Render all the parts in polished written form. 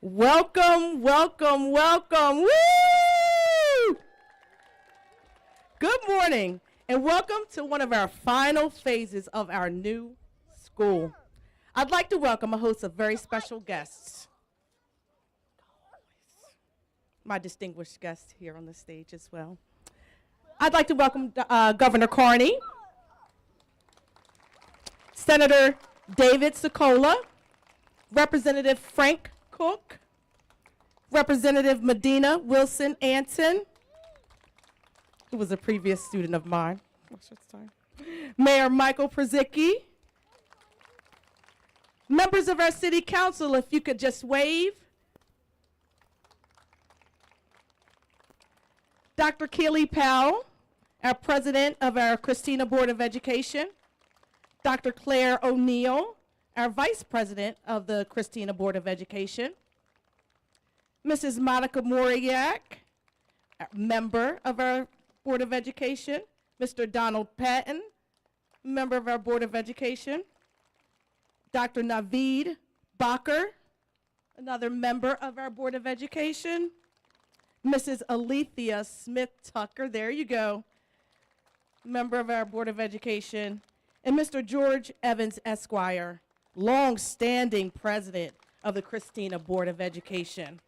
Welcome, welcome, welcome. Woo! Good morning, and welcome to one of our final phases of our new school. I'd like to welcome a host of very special guests. My distinguished guests here on the stage as well. I'd like to welcome Governor Carney, Senator David Sokola, Representative Frank Cook, Representative Medina Wilson Anton, who was a previous student of mine, Mayor Mike Purzycki, members of our city council, if you could just wave, Dr. Keely Powell, our president of our Christina Board of Education, Dr. Claire O'Neill, our vice president of the Christina Board of Education, Mrs. Monica Moriak, member of our Board of Education, Mr. Donald Patton, member of our Board of Education, Dr. Naveed Bakker, another member of our Board of Education, Mrs. Alethea Smith-Tucker, there you go, member of our Board of Education, and Mr. George Evans, Esquire, long-standing president of the Christina Board of Education.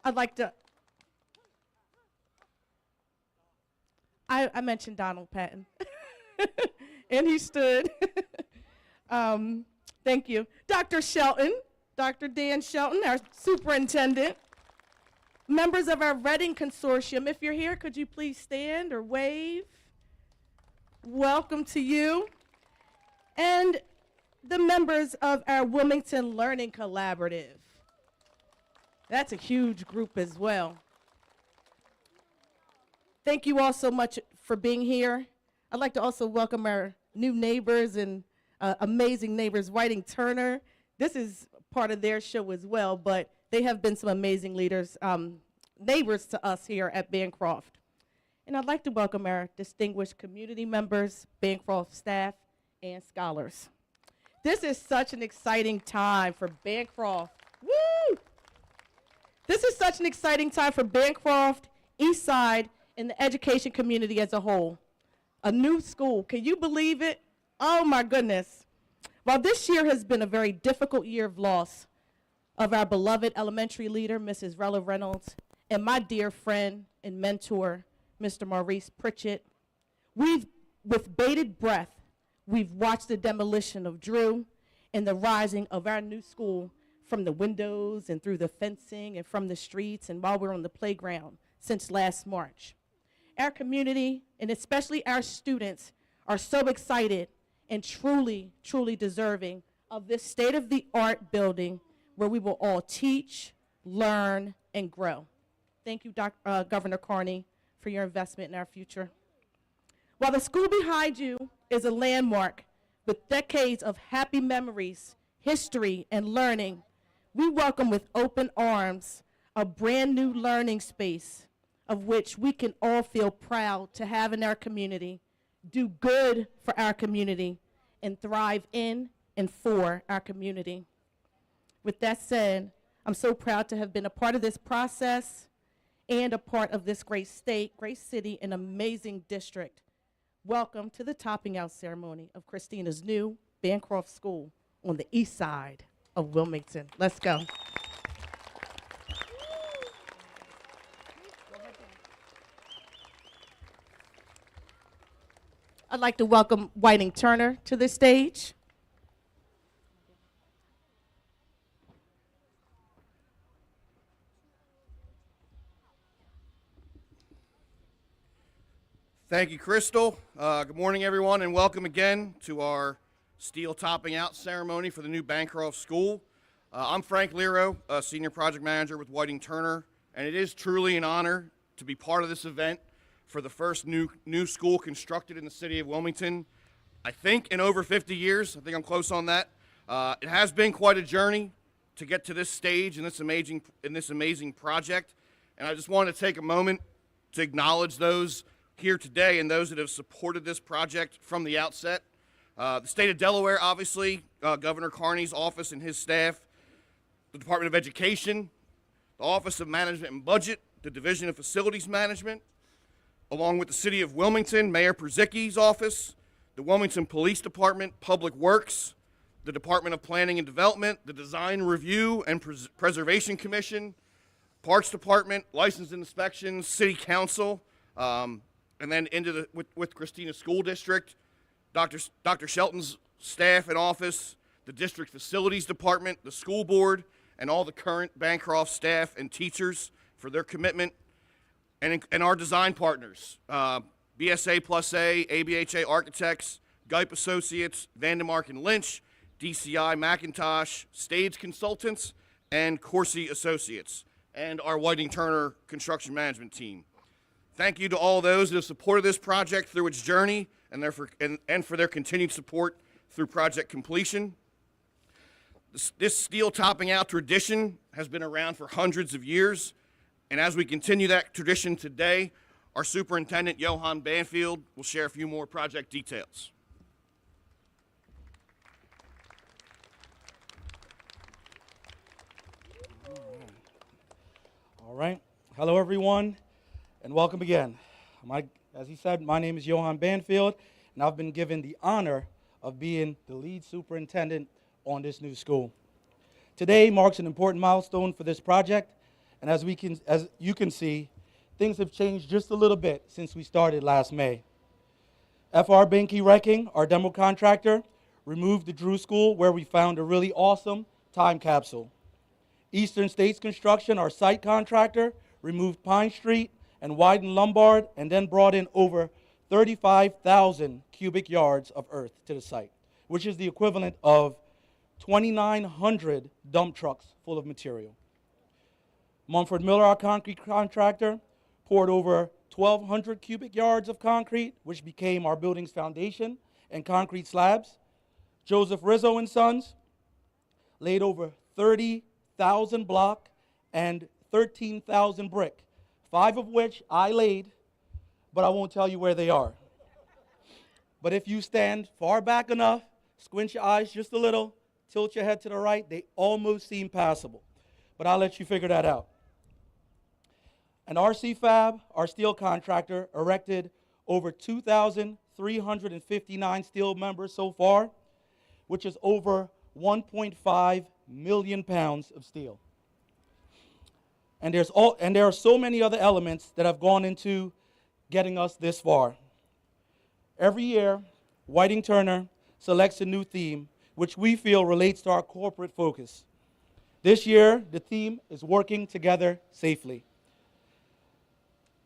I'd like to, I mentioned Donald Patton, and he stood. Thank you. Dr. Shelton, Dr. Dan Shelton, our superintendent. Members of our Reading Consortium, if you're here, could you please stand or wave? Welcome to you. And the members of our Wilmington Learning Collaborative. That's a huge group as well. Thank you all so much for being here. I'd like to also welcome our new neighbors and amazing neighbors, Whiting Turner. This is part of their show as well, but they have been some amazing leaders, neighbors to us here at Bancroft. And I'd like to welcome our distinguished community members, Bancroft staff, and scholars. This is such an exciting time for Bancroft. Woo! This is such an exciting time for Bancroft, Eastside, and the education community as a whole. A new school, can you believe it? Oh my goodness. While this year has been a very difficult year of loss of our beloved elementary leader, Mrs. Rella Reynolds, and my dear friend and mentor, Mr. Maurice Pritchett, with bated breath, we've watched the demolition of Drew and the rising of our new school from the windows and through the fencing and from the streets and while we're on the playground since last March. Our community, and especially our students, are so excited and truly, truly deserving of this state-of-the-art building where we will all teach, learn, and grow. Thank you, Governor Carney, for your investment in our future. While the school behind you is a landmark with decades of happy memories, history, and learning, we welcome with open arms a brand new learning space of which we can all feel proud to have in our community, do good for our community, and thrive in and for our community. With that said, I'm so proud to have been a part of this process and a part of this great state, great city, and amazing district. Welcome to the topping out ceremony of Christina's new Bancroft School on the east side of Wilmington. Let's go. I'd like to welcome Whiting Turner to the stage. Thank you, Crystal. Good morning, everyone, and welcome again to our steel topping out ceremony for the new Bancroft School. I'm Frank Lero, Senior Project Manager with Whiting Turner, and it is truly an honor to be part of this event for the first new school constructed in the city of Wilmington. I think in over 50 years. I think I'm close on that. It has been quite a journey to get to this stage in this amazing project, and I just wanted to take a moment to acknowledge those here today and those that have supported this project from the outset. The state of Delaware, obviously, Governor Carney's office and his staff, the Department of Education, the Office of Management and Budget, the Division of Facilities Management, along with the City of Wilmington, Mayor Purzycki's office, the Wilmington Police Department, Public Works, the Department of Planning and Development, the Design Review and Preservation Commission, Parks Department, License and Inspections, City Council, and then into with Christina School District, Dr. Shelton's staff and office, the District Facilities Department, the school board, and all the current Bancroft staff and teachers for their commitment, and our design partners, BSA Plus A, ABHA Architects, Guype Associates, Vandemark and Lynch, DCI McIntosh, Stage Consultants, and Corsi Associates, and our Whiting Turner construction management team. Thank you to all those that have supported this project through its journey and for their continued support through project completion. This steel topping out tradition has been around for hundreds of years, and as we continue that tradition today, our Superintendent, Johan Banfield, will share a few more project details. All right. Hello, everyone, and welcome again. As he said, my name is Johan Banfield, and I've been given the honor of being the lead superintendent on this new school. Today marks an important milestone for this project, and as you can see, things have changed just a little bit since we started last May. F.R. Binke Wrecking, our demo contractor, removed the Drew School, where we found a really awesome time capsule. Eastern States Construction, our site contractor, removed Pine Street and widened Lombard, and then brought in over 35,000 cubic yards of earth to the site, which is the equivalent of 2,900 dump trucks full of material. Mumford Miller, our concrete contractor, poured over 1,200 cubic yards of concrete, which became our building's foundation and concrete slabs. Joseph Rizzo and Sons laid over 30,000 block and 13,000 brick, 5 of which I laid, but I won't tell you where they are. But if you stand far back enough, squint your eyes just a little, tilt your head to the right, they almost seem passable. But I'll let you figure that out. And RC Fab, our steel contractor, erected over 2,359 steel members so far, which is over 1.5 million pounds of steel. And there are so many other elements that have gone into getting us this far. Every year, Whiting Turner selects a new theme, which we feel relates to our corporate focus. This year, the theme is working together safely.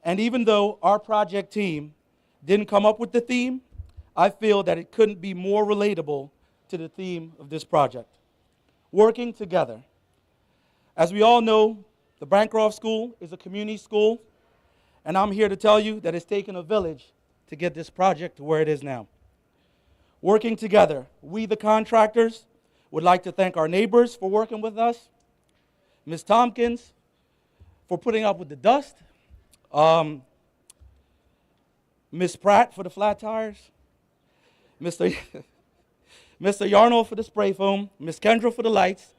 And even though our project team didn't come up with the theme, I feel that it couldn't be more relatable to the theme of this project. Working together. As we all know, the Bancroft School is a community school, and I'm here to tell you that it's taken a village to get this project to where it is now. Working together, we the contractors would like to thank our neighbors for working with us, Ms. Tompkins for putting up with the dust, Ms. Pratt for the flat tires, Mr. Yarno for the spray foam, Ms. Kendra for the lights,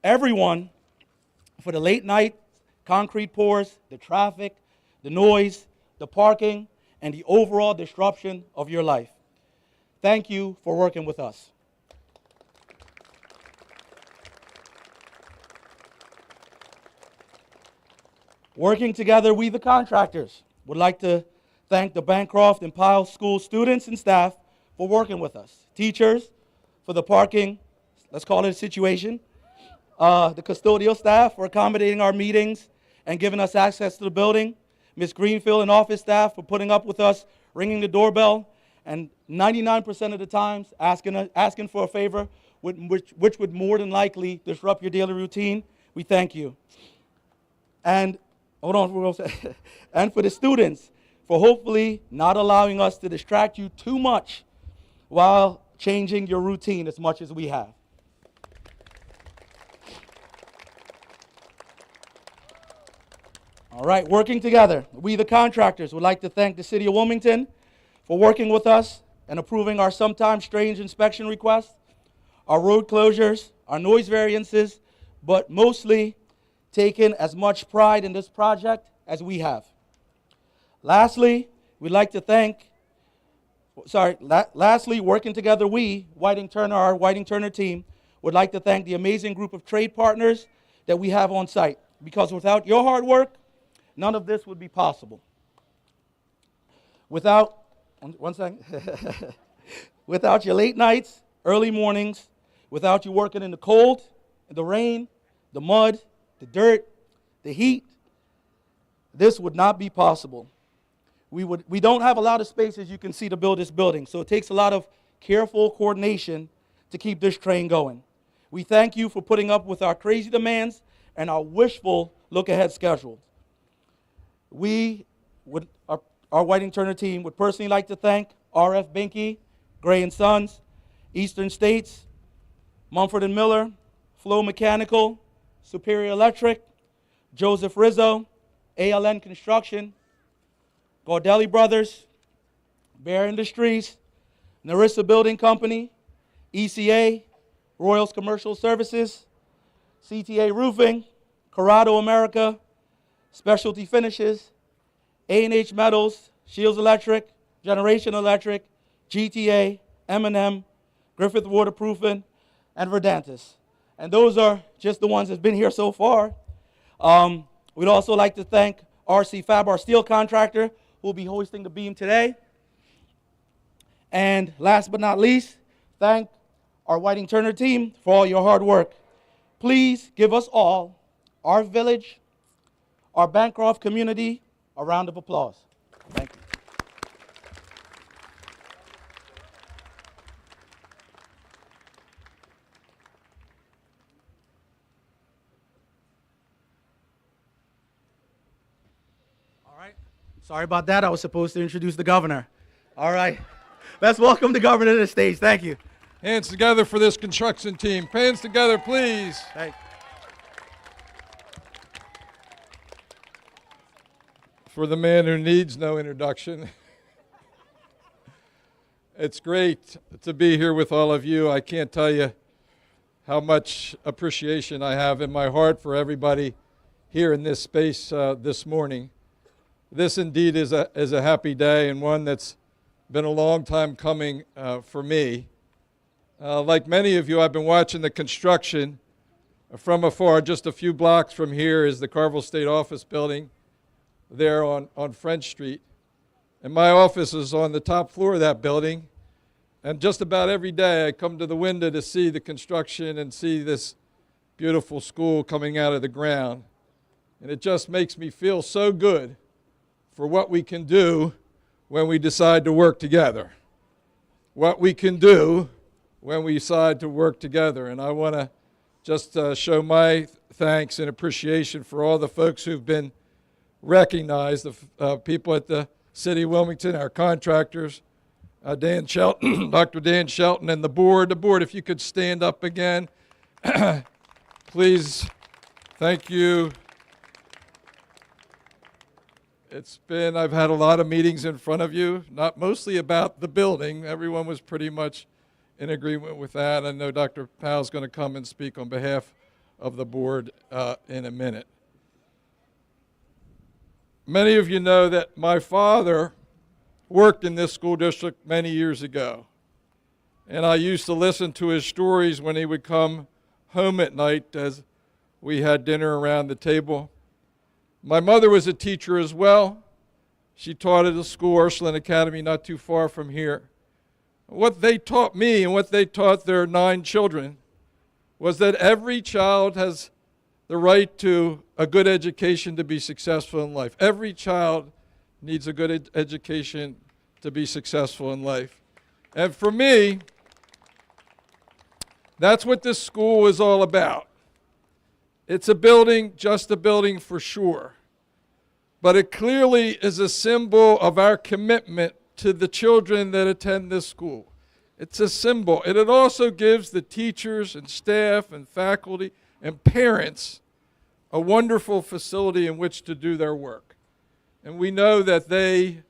everyone for the late night concrete pours, the traffic, the noise, the parking, and the overall disruption of your life. Thank you for working with us. Working together, we the contractors would like to thank the Bancroft and Pyle School students and staff for working with us. Teachers for the parking, let's call it a situation. The custodial staff for accommodating our meetings and giving us access to the building. Ms. Greenfield and office staff for putting up with us, ringing the doorbell, and 99% of the times asking for a favor, which would more than likely disrupt your daily routine. We thank you. And hold on, and for the students for hopefully not allowing us to distract you too much while changing your routine as much as we have. All right, working together, we the contractors would like to thank the City of Wilmington for working with us and approving our sometimes strange inspection requests, our road closures, our noise variances, but mostly taken as much pride in this project as we have. Lastly, we'd like to thank, lastly, working together, we, our Whiting Turner team, would like to thank the amazing group of trade partners that we have on site, because without your hard work, none of this would be possible. Without your late nights, early mornings, without you working in the cold, in the rain, the mud, the dirt, the heat, this would not be possible. We don't have a lot of space, as you can see, to build this building, so it takes a lot of careful coordination to keep this train going. We thank you for putting up with our crazy demands and our wishful look-ahead schedule. Our Whiting Turner team would personally like to thank R.F. Binke, Gray & Sons, Eastern States, Mumford & Miller, Flow Mechanical, Superior Electric, Joseph Rizzo, ALN Construction, Gaudelli Brothers, Bear Industries, Narissa Building Company, ECA, Royals Commercial Services, CTA Roofing, Corrado America, Specialty Finishes, A&H Metals, Shields Electric, Generation Electric, GTA, M&M, Griffith Waterproofing, and Verdantis. And those are just the ones that's been here so far. We'd also like to thank RC Fab, our steel contractor, who will be hoisting the beam today. And last but not least, thank our Whiting Turner team for all your hard work. Please give us all, our village, our Bancroft community, a round of applause. Thank you. All right. Sorry about that. I was supposed to introduce the governor. All right. Let's welcome the governor to the stage. Thank you. Hands together for this construction team. Hands together, please. Thank you. For the man who needs no introduction. It's great to be here with all of you. I can't tell you how much appreciation I have in my heart for everybody here in this space this morning. This indeed is a happy day, and one that's been a long time coming for me. Like many of you, I've been watching the construction from afar. Just a few blocks from here is the Carville State Office Building there on French Street. And my office is on the top floor of that building. And just about every day I come to the window to see the construction and see this beautiful school coming out of the ground. And it just makes me feel so good for what we can do when we decide to work together. What we can do when we decide to work together. And I want to just show my thanks and appreciation for all the folks who've been recognized, the people at the City of Wilmington, our contractors, Dan Shelton, Dr. Dan Shelton, and the board. The board, if you could stand up again, please. Thank you. I've had a lot of meetings in front of you, not mostly about the building. Everyone was pretty much in agreement with that. I know Dr. Powell's going to come and speak on behalf of the board in a minute. Many of you know that my father worked in this school district many years ago. And I used to listen to his stories when he would come home at night as we had dinner around the table. My mother was a teacher as well. She taught at a school, Ursuline Academy, not too far from here. What they taught me and what they taught their 9 children was that every child has the right to a good education to be successful in life. Every child needs a good education to be successful in life. And for me, that's what this school is all about. It's a building, just a building for sure. But it clearly is a symbol of our commitment to the children that attend this school. It's a symbol. And it also gives the teachers and staff and faculty and parents a wonderful facility in which to do their work. And we know that they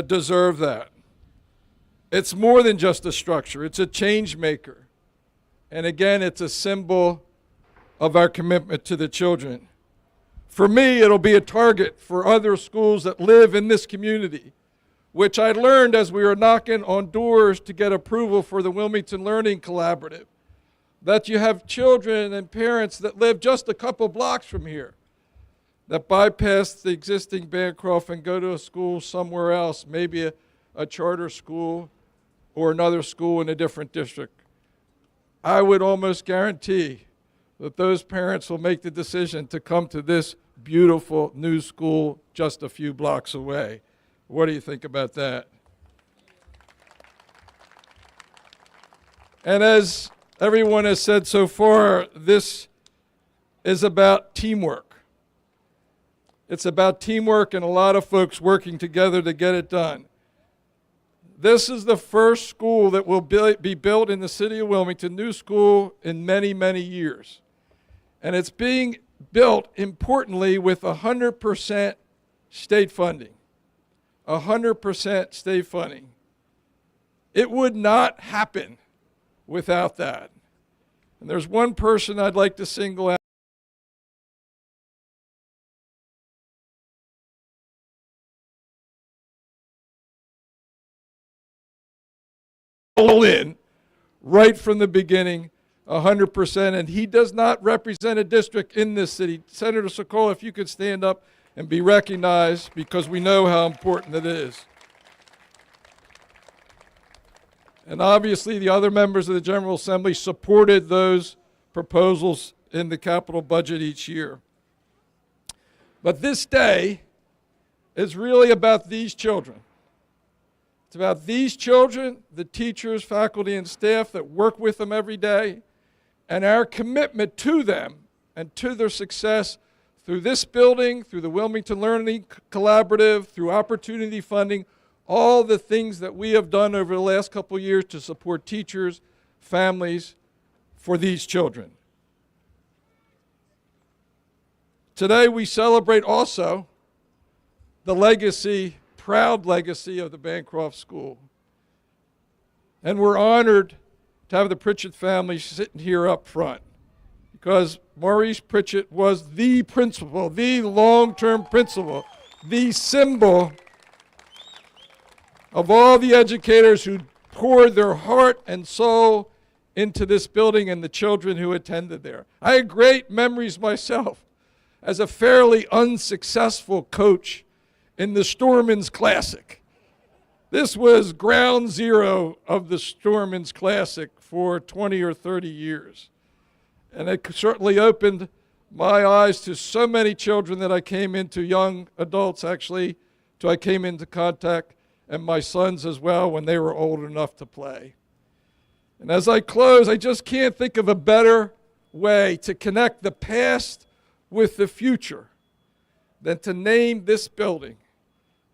deserve that. It's more than just a structure. It's a change maker. And again, it's a symbol of our commitment to the children. For me, it'll be a target for other schools that live in this community, which I learned as we were knocking on doors to get approval for the Wilmington Learning Collaborative, that you have children and parents that live just a couple blocks from here that bypass the existing Bancroft and go to a school somewhere else, maybe a charter school or another school in a different district. I would almost guarantee that those parents will make the decision to come to this beautiful new school just a few blocks away. What do you think about that? And as everyone has said so far, this is about teamwork. It's about teamwork and a lot of folks working together to get it done. This is the first school that will be built in the city of Wilmington, new school in many, many years. And it's being built, importantly, with 100% state funding. 100% state funding. It would not happen without that. And there's one person I'd like to single out. All in, right from the beginning, 100%, and he does not represent a district in this city. Senator Sokola, if you could stand up and be recognized, because we know how important it is. And obviously the other members of the General Assembly supported those proposals in the capital budget each year. But this day is really about these children. It's about these children, the teachers, faculty, and staff that work with them every day, and our commitment to them and to their success through this building, through the Wilmington Learning Collaborative, through opportunity funding, all the things that we have done over the last couple of years to support teachers, families, for these children. Today we celebrate also the legacy, proud legacy of the Bancroft School. And we're honored to have the Pritchett family sitting here up front, because Maurice Pritchett was the principal, the long-term principal, the symbol of all the educators who poured their heart and soul into this building and the children who attended there. I had great memories myself as a fairly unsuccessful coach in the Storeman's Classic. This was ground zero of the Storeman's Classic for 20 or 30 years. And it certainly opened my eyes to so many children that I came into, young adults actually, till I came into contact, and my sons as well when they were old enough to play. And as I close, I just can't think of a better way to connect the past with the future than to name this building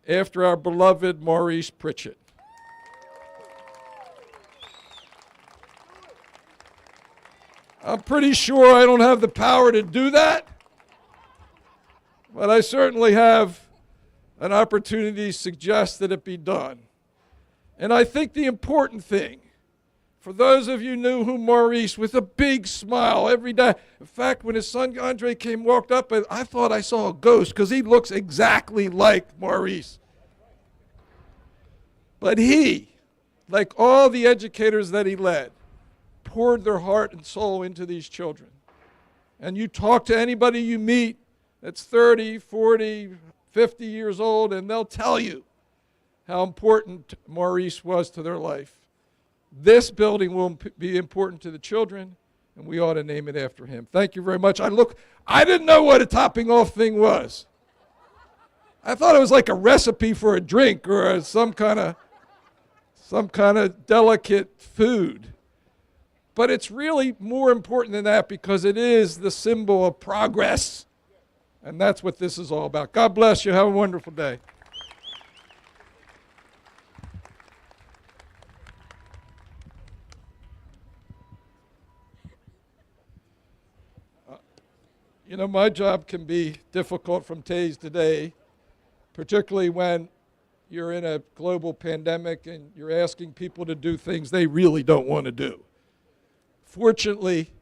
after our beloved Maurice Pritchett. I'm pretty sure I don't have the power to do that, but I certainly have an opportunity to suggest that it be done. And I think the important thing, for those of you who knew who Maurice, with a big smile every day. In fact, when his son Andre walked up, I thought I saw a ghost because he looks exactly like Maurice. But he, like all the educators that he led, poured their heart and soul into these children. And you talk to anybody you meet that's 30, 40, 50 years old, and they'll tell you how important Maurice was to their life. This building will be important to the children, and we ought to name it after him. Thank you very much. I didn't know what a topping off thing was. I thought it was like a recipe for a drink or some kind of delicate food. But it's really more important than that, because it is the symbol of progress. And that's what this is all about. God bless you. Have a wonderful day. You know, my job can be difficult from days to day, particularly when you're in a global pandemic and you're asking people to do things they really don't want to do. Fortunately,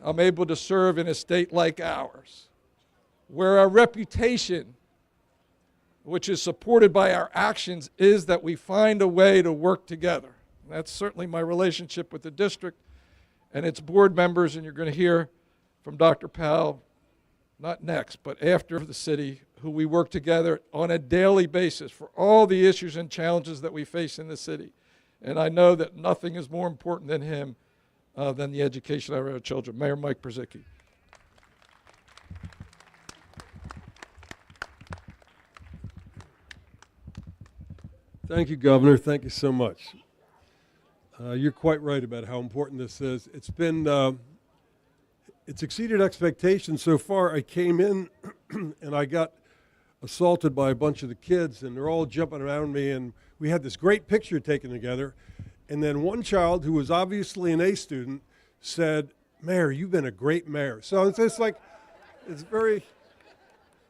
I'm able to serve in a state like ours, where our reputation, which is supported by our actions, is that we find a way to work together. That's certainly my relationship with the district and its board members, and you're going to hear from Dr. Powell, not next, but after the city, who we work together on a daily basis for all the issues and challenges that we face in the city. And I know that nothing is more important than him, than the education of our children. Mayor Mike Purzycki. Thank you, Governor. Thank you so much. You're quite right about how important this is. It's exceeded expectations so far. I came in and I got assaulted by a bunch of the kids, and they're all jumping around me, and we had this great picture taken together. And then one child, who was obviously an A student, said, "Mayor, you've been a great mayor." So it's just like,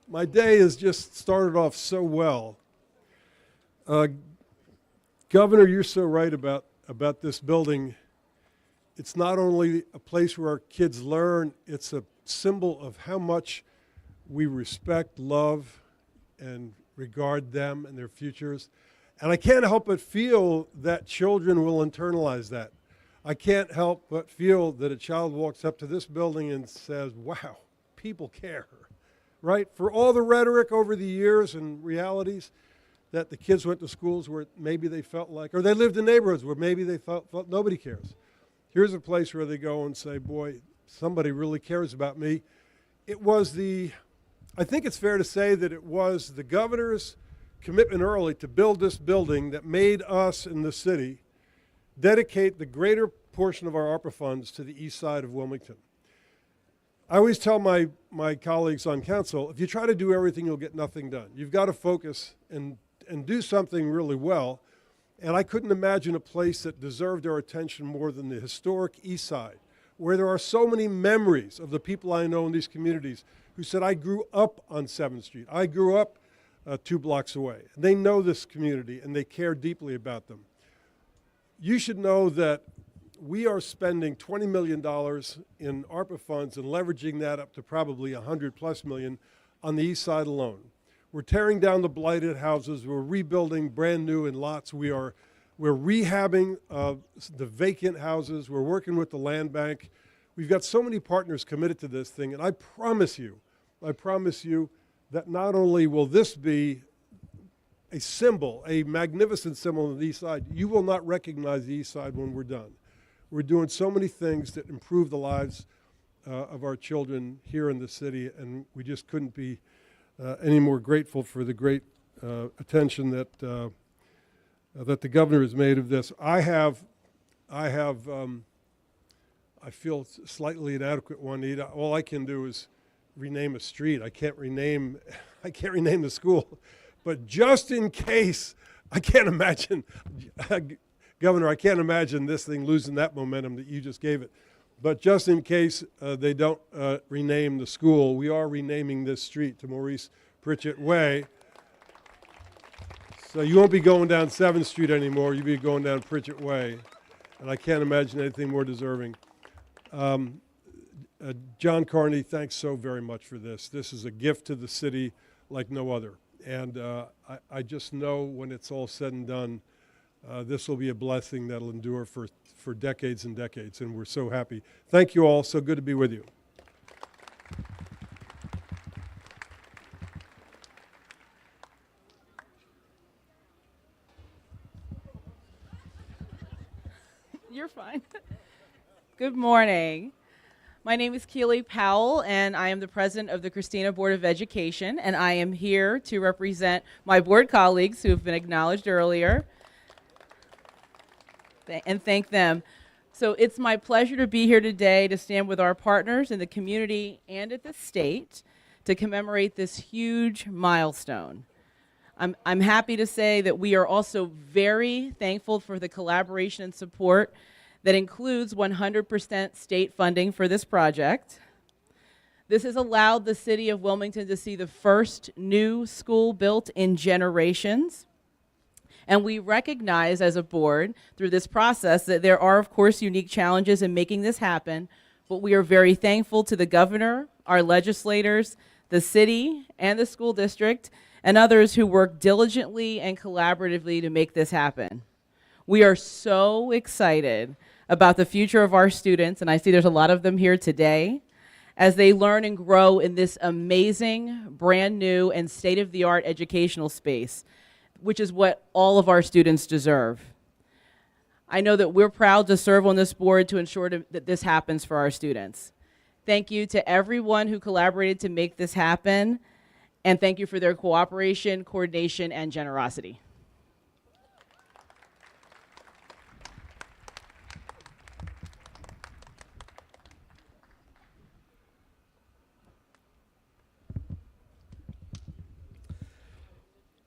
my day has just started off so well. Governor, you're so right about this building. It's not only a place where our kids learn, it's a symbol of how much we respect, love, and regard them and their futures. And I can't help but feel that children will internalize that. I can't help but feel that a child walks up to this building and says, wow, people care, right? For all the rhetoric over the years and realities that the kids went to schools where maybe they felt like, or they lived in neighborhoods where maybe they felt nobody cares. Here's a place where they go and say, boy, somebody really cares about me. I think it's fair to say that it was the governor's commitment early to build this building that made us in the city dedicate the greater portion of our ARPA funds to the east side of Wilmington. I always tell my colleagues on council, if you try to do everything, you'll get nothing done. You've got to focus and do something really well. And I couldn't imagine a place that deserved our attention more than the historic east side, where there are so many memories of the people I know in these communities who said, I grew up on 7th Street. I grew up 2 blocks away. And they know this community, and they care deeply about them. You should know that we are spending $20 million in ARPA funds and leveraging that up to probably $100+ million on the east side alone. We're tearing down the blighted houses. We're rebuilding brand new in lots. We're rehabbing the vacant houses. We're working with the land bank. We've got so many partners committed to this thing, and I promise you that not only will this be a symbol, a magnificent symbol on the east side, you will not recognize the east side when we're done. We're doing so many things that improve the lives of our children here in the city, and we just couldn't be any more grateful for the great attention that the governor has made of this. I feel slightly inadequate, Juanita. All I can do is rename a street. I can't rename the school. But just in case, I can't imagine, Governor, I can't imagine this thing losing that momentum that you just gave it. But just in case they don't rename the school, we are renaming this street to Maurice Pritchett Way. So you won't be going down 7th Street anymore. You'll be going down Pritchett Way. And I can't imagine anything more deserving. John Carney, thanks so very much for this. This is a gift to the city like no other. And I just know when it's all said and done, this will be a blessing that'll endure for decades and decades, and we're so happy. Thank you all. So good to be with you. You're fine. Good morning. My name is Keely Powell, and I am the president of the Christina Board of Education, and I am here to represent my board colleagues who have been acknowledged earlier and thank them. So it's my pleasure to be here today to stand with our partners in the community and at the state to commemorate this huge milestone. I'm happy to say that we are also very thankful for the collaboration and support that includes 100% state funding for this project. This has allowed the city of Wilmington to see the first new school built in generations. And we recognize as a board through this process that there are, of course, unique challenges in making this happen, but we are very thankful to the governor, our legislators, the city, and the school district, and others who work diligently and collaboratively to make this happen. We are so excited about the future of our students, and I see there's a lot of them here today, as they learn and grow in this amazing, brand new, and state-of-the-art educational space, which is what all of our students deserve. I know that we're proud to serve on this board to ensure that this happens for our students. Thank you to everyone who collaborated to make this happen, and thank you for their cooperation, coordination, and generosity.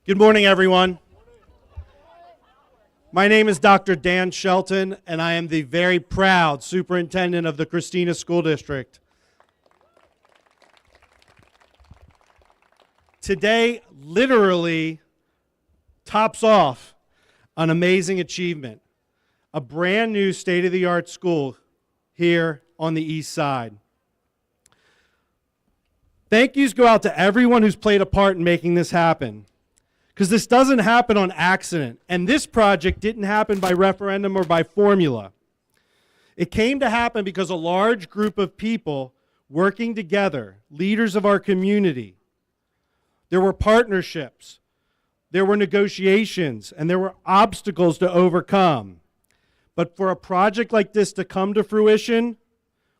Good morning, everyone. My name is Dr. Dan Shelton, and I am the very proud superintendent of the Christina School District. Today literally tops off an amazing achievement, a brand new state-of-the-art school here on the east side. Thank yous go out to everyone who's played a part in making this happen, because this doesn't happen on accident, and this project didn't happen by referendum or by formula. It came to happen because a large group of people working together, leaders of our community, there were partnerships, there were negotiations, and there were obstacles to overcome. But for a project like this to come to fruition,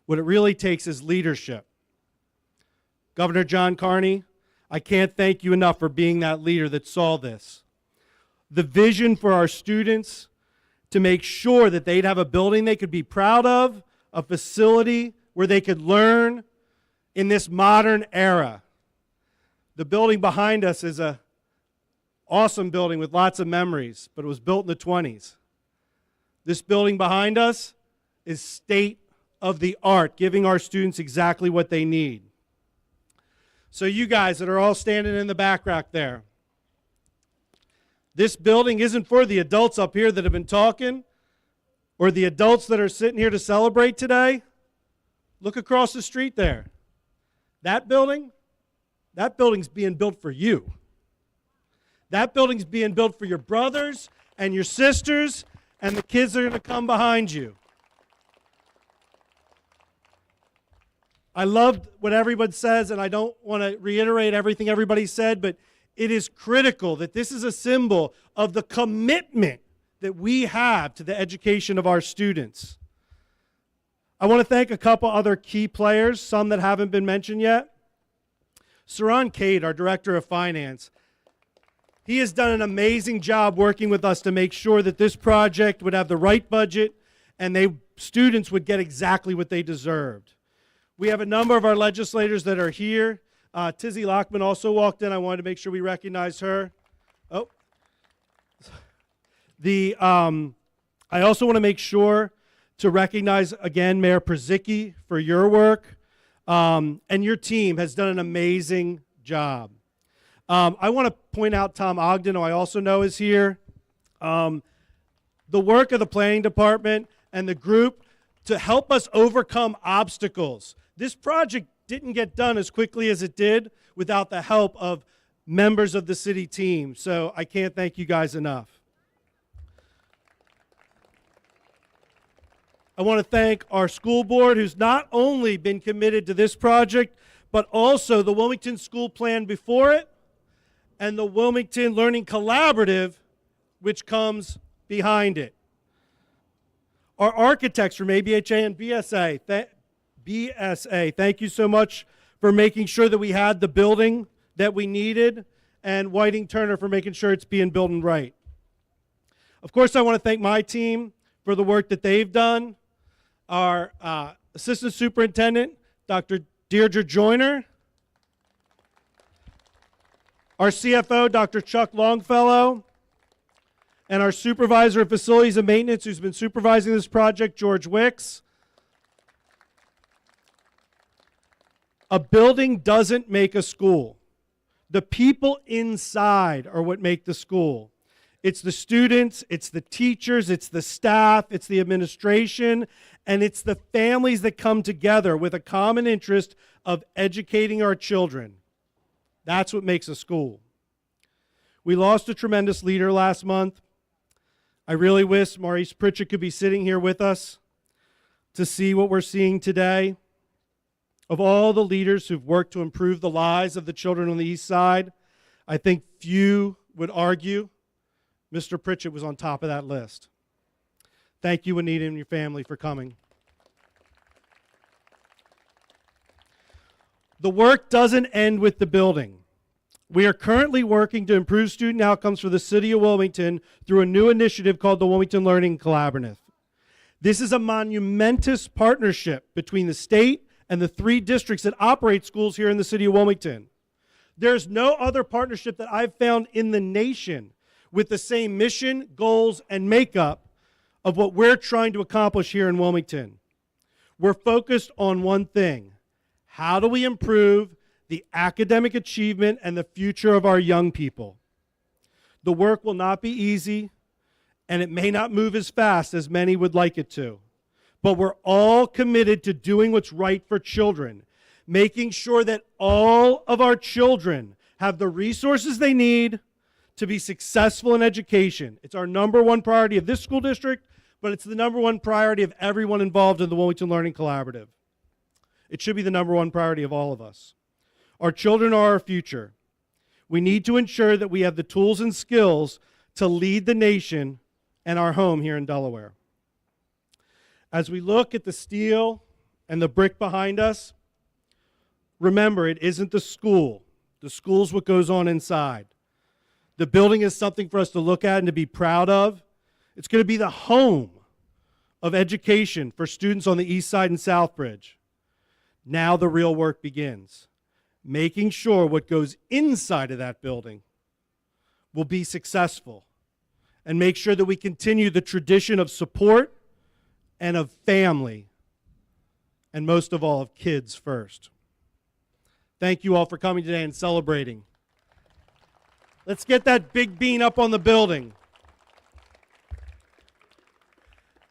what it really takes is leadership. Governor John Carney, I can't thank you enough for being that leader that saw this. The vision for our students to make sure that they'd have a building they could be proud of, a facility where they could learn in this modern era. The building behind us is an awesome building with lots of memories, but it was built in the 20s. This building behind us is state of the art, giving our students exactly what they need. So you guys that are all standing in the back rack there, this building isn't for the adults up here that have been talking or the adults that are sitting here to celebrate today. Look across the street there. That building's being built for you. That building's being built for your brothers and your sisters and the kids that are going to come behind you. I loved what everyone says, and I don't want to reiterate everything everybody said, but it is critical that this is a symbol of the commitment that we have to the education of our students. I want to thank a couple other key players, some that haven't been mentioned yet. Saran Cade, our Director of Finance, he has done an amazing job working with us to make sure that this project would have the right budget and students would get exactly what they deserved. We have a number of our legislators that are here. Tizzy Lockman also walked in. I wanted to make sure we recognize her. Oh. I also want to make sure to recognize, again, Mayor Purzycki for your work. And your team has done an amazing job. I want to point out Tom Ogden, who I also know is here. The work of the planning department and the group to help us overcome obstacles. This project didn't get done as quickly as it did without the help of members of the city team. So I can't thank you guys enough. I want to thank our school board, who's not only been committed to this project, but also the Wilmington School Plan before it and the Wilmington Learning Collaborative, which comes behind it. Our architects from ABHA and BSA, thank you so much for making sure that we had the building that we needed, and Whiting Turner for making sure it's being built and right. Of course, I want to thank my team for the work that they've done. Our Assistant Superintendent, Dr. Deirdre Joyner. Our CFO, Dr. Chuck Longfellow. And our Supervisor of Facilities and Maintenance, who's been supervising this project, George Wicks. A building doesn't make a school. The people inside are what make the school. It's the students, it's the teachers, it's the staff, it's the administration, and it's the families that come together with a common interest of educating our children. That's what makes a school. We lost a tremendous leader last month. I really wish Maurice Pritchett could be sitting here with us to see what we're seeing today. Of all the leaders who've worked to improve the lives of the children on the East Side, I think few would argue Mr. Pritchett was on top of that list. Thank you, Anita, and your family for coming. The work doesn't end with the building. We are currently working to improve student outcomes for the city of Wilmington through a new initiative called the Wilmington Learning Collaborative. This is a monumentous partnership between the state and the 3 districts that operate schools here in the city of Wilmington. There's no other partnership that I've found in the nation with the same mission, goals, and makeup of what we're trying to accomplish here in Wilmington. We're focused on one thing. How do we improve the academic achievement and the future of our young people? The work will not be easy, and it may not move as fast as many would like it to. But we're all committed to doing what's right for children, making sure that all of our children have the resources they need to be successful in education. It's our #1 priority of this school district, but it's the #1 priority of everyone involved in the Wilmington Learning Collaborative. It should be the #1 priority of all of us. Our children are our future. We need to ensure that we have the tools and skills to lead the nation and our home here in Delaware. As we look at the steel and the brick behind us, remember, it isn't the school. The school's what goes on inside. The building is something for us to look at and to be proud of. It's going to be the home of education for students on the East Side and Southbridge. Now the real work begins, making sure what goes inside of that building will be successful and make sure that we continue the tradition of support and of family, and most of all, of kids first. Thank you all for coming today and celebrating. Let's get that big bean up on the building.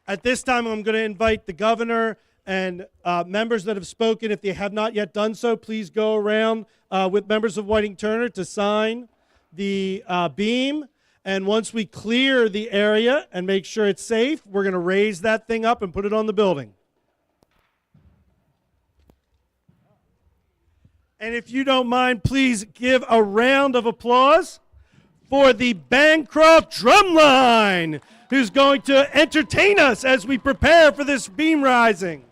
At this time, I'm going to invite the governor and members that have spoken. If they have not yet done so, please go around with members of Whiting Turner to sign the beam. And once we clear the area and make sure it's safe, we're going to raise that thing up and put it on the building. And if you don't mind, please give a round of applause for the Bancroft Drumline, who's going to entertain us as we prepare for this beam rising.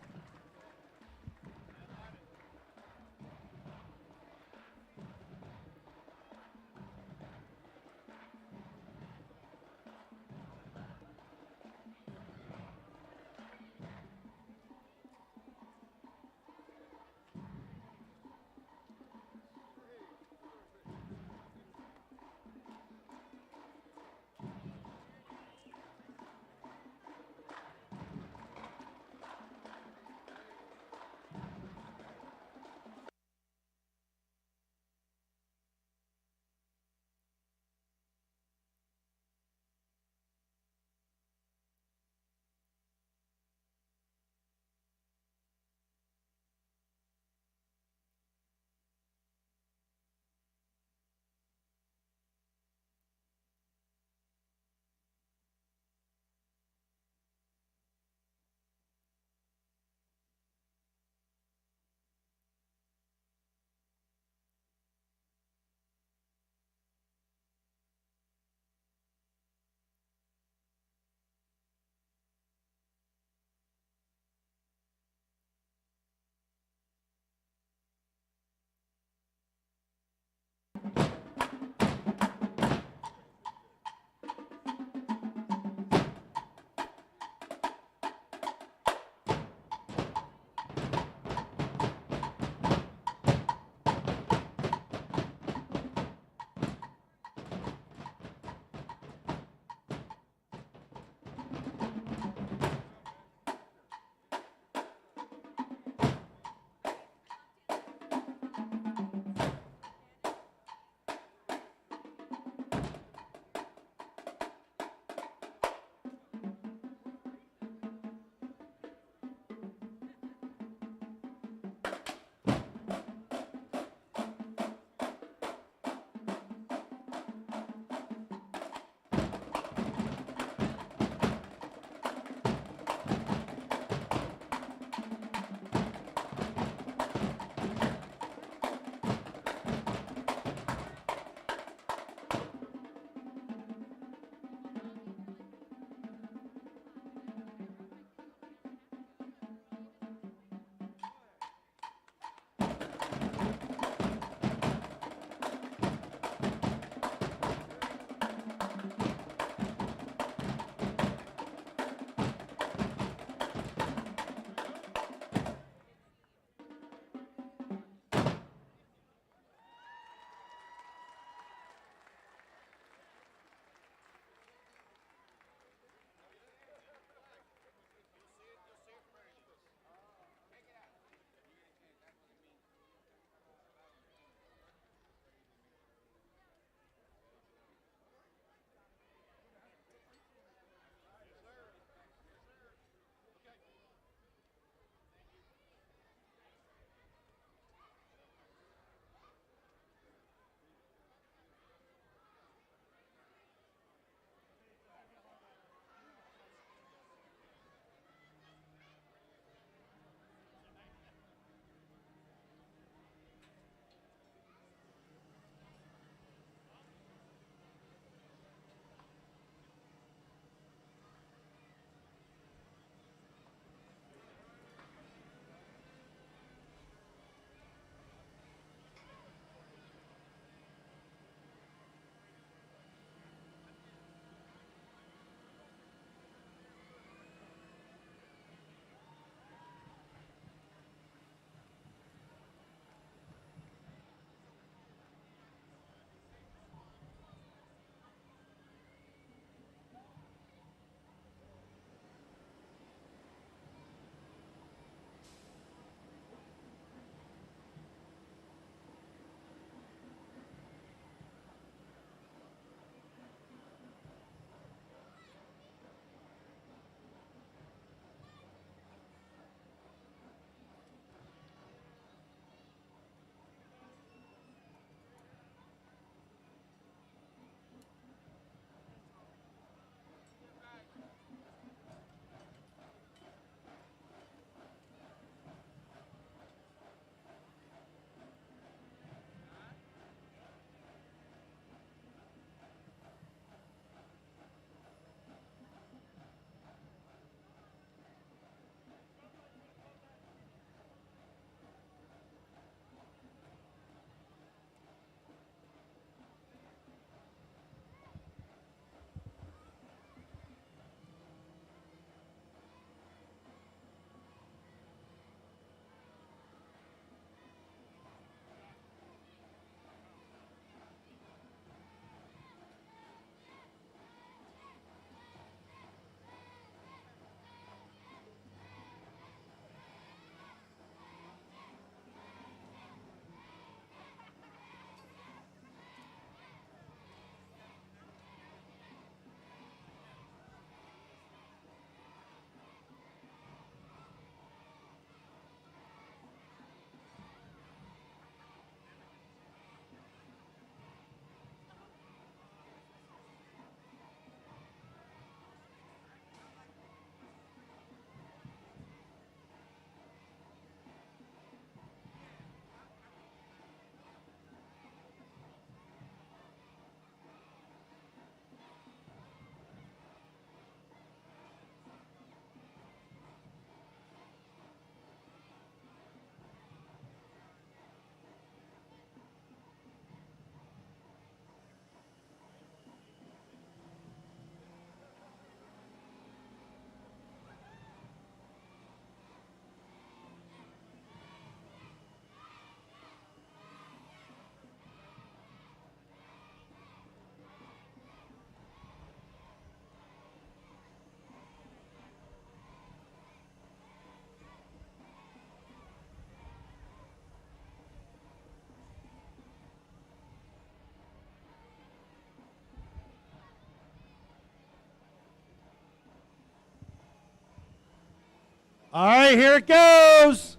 All right, here it goes.